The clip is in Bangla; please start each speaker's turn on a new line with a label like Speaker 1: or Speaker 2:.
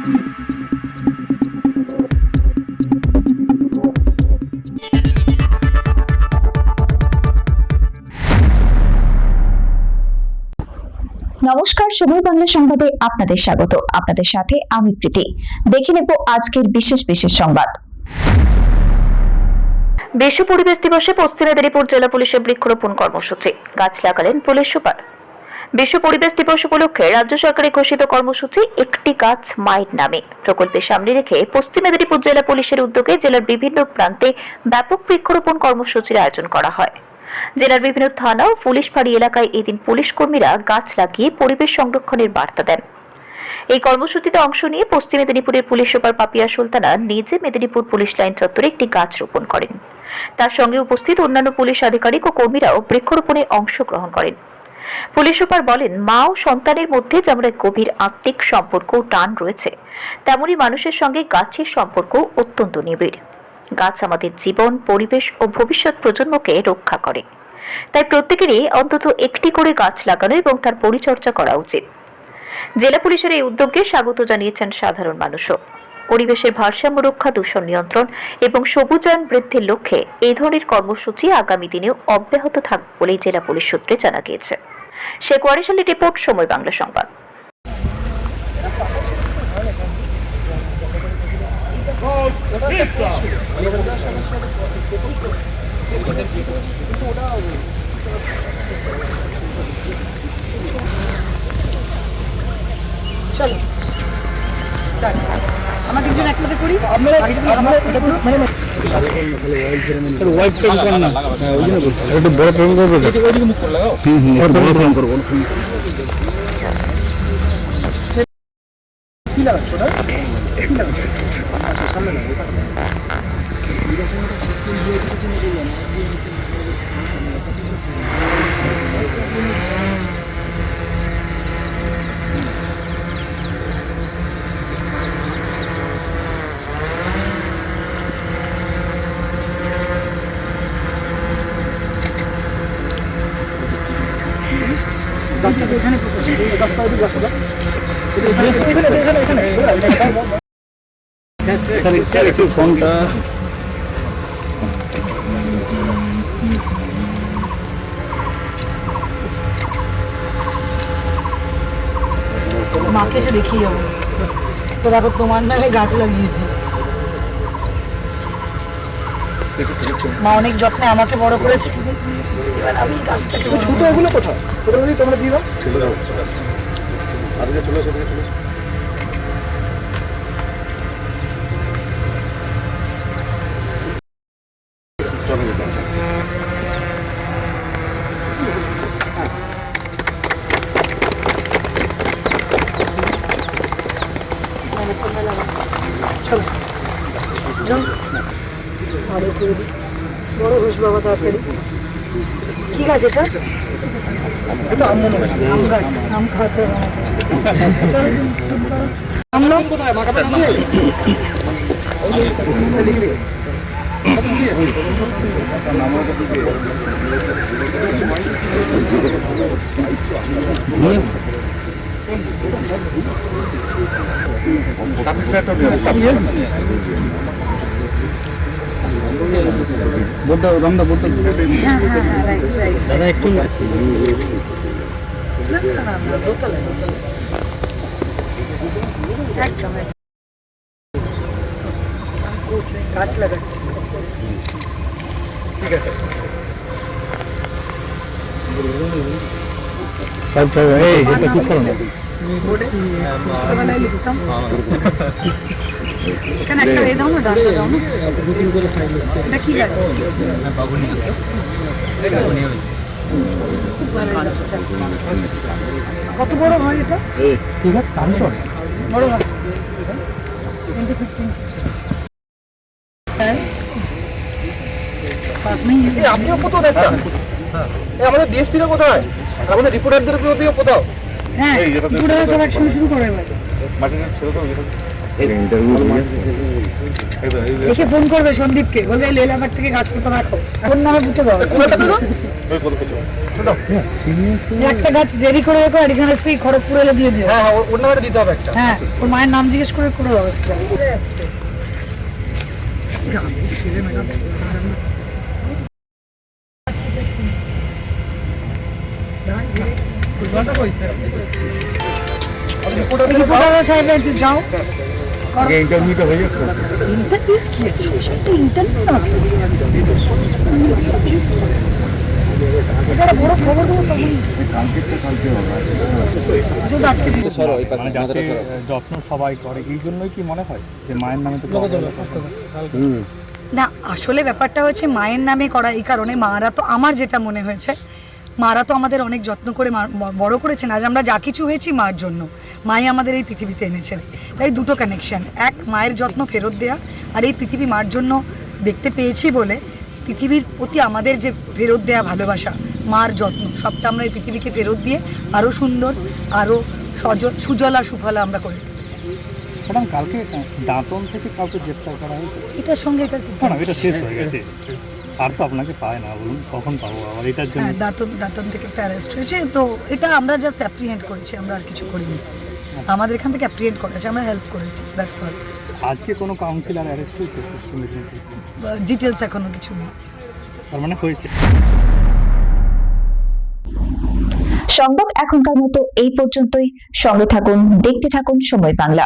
Speaker 1: নমস্কার, সময় বাংলা সংবাদে আপনাদের স্বাগত। আপনাদের সাথে আমি প্রীতি। দেখে নেব আজকের বিশেষ সংবাদ।
Speaker 2: বিশ্ব পরিবেশ দিবসে পশ্চিম মেদিনীপুর জেলা পুলিশের বৃক্ষরোপণ কর্মসূচি। গাছ লাগালেন পুলিশ সুপার। বিশ্ব পরিবেশ দিবস উপলক্ষে রাজ্য সরকারের ঘোষিত কর্মসূচি একটি গাছ মায়ের নামে প্রকল্পের সামনে রেখে পশ্চিম মেদিনীপুর জেলা পুলিশের উদ্যোগে জেলার বিভিন্ন প্রান্তে ব্যাপক বৃক্ষরোপণ কর্মসূচির আয়োজন করা হয়। জেলার বিভিন্ন থানা ও পুলিশ ফাঁড়ি এলাকায় এদিন পুলিশ কর্মীরা গাছ লাগিয়ে পরিবেশ সংরক্ষণের বার্তা দেন। এই কর্মসূচিতে অংশ নিয়ে পশ্চিম মেদিনীপুরের পুলিশ সুপার পাপিয়া সুলতানা নিজে মেদিনীপুর পুলিশ লাইন চত্বরে একটি গাছ রোপণ করেন। তার সঙ্গে উপস্থিত অন্যান্য পুলিশ আধিকারিক ও কর্মীরাও বৃক্ষরোপণে অংশগ্রহণ করেন। পুলিশ সুপার বলেন, মা ও সন্তানের মধ্যে যেমন এক গভীর আত্মিক সম্পর্ক টান রয়েছে, তেমনই মানুষের সঙ্গে গাছের সম্পর্ক অত্যন্ত নিবিড়। গাছ আমাদের জীবন, পরিবেশ ও ভবিষ্যৎ প্রজন্মকে রক্ষা করে। তাই প্রত্যেকেরই অন্তত একটি করে গাছ লাগানো এবং তার পরিচর্যা করা উচিত। জেলা পুলিশের এই উদ্যোগকে স্বাগত জানিয়েছেন সাধারণ মানুষও। পরিবেশের ভারসাম্য রক্ষা, দূষণ নিয়ন্ত্রণ এবং সবুজায়ন বৃদ্ধির লক্ষ্যে এই ধরনের কর্মসূচি আগামী দিনেও অব্যাহত থাকবে বলেই জেলা পুলিশ সূত্রে জানা গিয়েছে। শেখ ওয়ারিস আলী রিপোর্ট, সময় বাংলা সংবাদ।
Speaker 3: চলো স্টার্ট। আমরা তিনজন একসাথে করি। আমরা ওয়াইড ফ্রেম কর না, ওই জন্য বলছি একটু বড় ফ্রেম করবে। ওইদিকে মুখ করে লাগাও। বড় ফ্রেম করব। কি লাগাচ্ছ ওটা? কি লাগাচ্ছ? সামনে না। এখানে একটু ফোনটা মাকে এসে দেখিয়ে যাবো। তো দেখো, তোমার নামে গাছ লাগিয়েছি। মা অনেক যত্নে আমাকে বড় করেছে, এবার আমি গাছটাকে ছোট। এগুলো কোথাও তোমরা দিয়ে দাও। বড় ঘোষ বাবা, তাড়াতাড়ি। কি গাছ এটা? এটা আম গাছ। আম খাওয়াতে হবে। দাদা একটু গাছ লাগাচ্ছি। ঠিক আছে, এখানে একটা এই দাও না, ডালটা দাও না। এটা কি গাছ? কত বড় হয় এটা? ঠিক আছে, বড় হয়। আপনিও কোথাও দেখছেন? আমাদের ডিএসপিরা কোথায়? আমাদের রিপোর্টারদের কোথাও? হ্যাঁ, রিপোর্টাররা সব একসঙ্গে শুরু করে। একে ফোন করবে সন্দীপকে, বলবে লেলাবাগ থেকে গাছ কোথা রাখো। কোন নামে বুঝতে পারবে? দাও।
Speaker 4: একটা গাছ রেডি করে রেখো, এডিশনাল এসপি খড়গপুর এলে দিয়ে দিও।
Speaker 3: হ্যাঁ হ্যাঁ ওর নামে দিতে হবে একটা।
Speaker 4: হ্যাঁ, ওর মায়ের নাম জিজ্ঞেস করে করে দাও একটা। রিপোর্টার সাহেব একটু যাও।
Speaker 3: ইন্টারভিউটা হয়ে যাচ্ছে।
Speaker 4: ইন্টারভিউ কি আছে? সেটা ইন্টারভিউ না। এটা বড় খবর দেবো তখন। যদি আজকে
Speaker 5: মানে যাতে যত্ন সবাই করে এই জন্যই কি মনে হয় যে মায়ের নামে তো
Speaker 4: না, আসলে ব্যাপারটা হচ্ছে মায়ের নামে করা এই কারণে, মারা তো আমার যেটা মনে হয়েছে, মারা তো আমাদের অনেক যত্ন করে বড় করেছেন। আজ আমরা যা কিছু হয়েছি মার জন্য, মাই আমাদের এই পৃথিবীতে এনেছেন। তাই দুটো কানেকশন, এক মায়ের যত্ন ফেরত দেয়া, আর এই পৃথিবী মার জন্য দেখতে পেয়েছি বলে পৃথিবীর প্রতি আমাদের যে ফেরত দেয়া ভালোবাসা, মার যত্ন, সবটা আমরা এই পৃথিবীকে ফেরত দিয়ে আরও সুন্দর, আরও সুজলা সুফলা আমরা করে দিতে চাই।
Speaker 5: ম্যাডাম কালকে দাঁতন থেকে কাউকে গ্রেপ্তার করা হয়েছে?
Speaker 4: এটার সঙ্গে এটা
Speaker 5: না এটা শেষ হয়ে গেছে, আর তো আপনাকে পায় না, বলুন কখন পাবো আবার এটার জন্য?
Speaker 4: হ্যাঁ, দাঁতন থেকে একটা অ্যারেস্ট হয়েছে, তো এটা আমরা জাস্ট অ্যাপ্রিহেন্ড করেছি, আমরা আর কিছু করিনি। আমাদের এখান থেকে অ্যাপ্রিহেন্ড করেছে, আমরা হেল্প করেছি, দ্যাটস অল।
Speaker 5: আজকে কোনো কাউন্সিলর অ্যারেস্ট হয়েছে?
Speaker 4: ডিটেলস এখনো কিছু নেই।
Speaker 5: তার মানে হয়েছে।
Speaker 1: সংবাদ এখনকার মতো এই পর্যন্তই। সঙ্গে থাকুন, দেখতে থাকুন সময় বাংলা।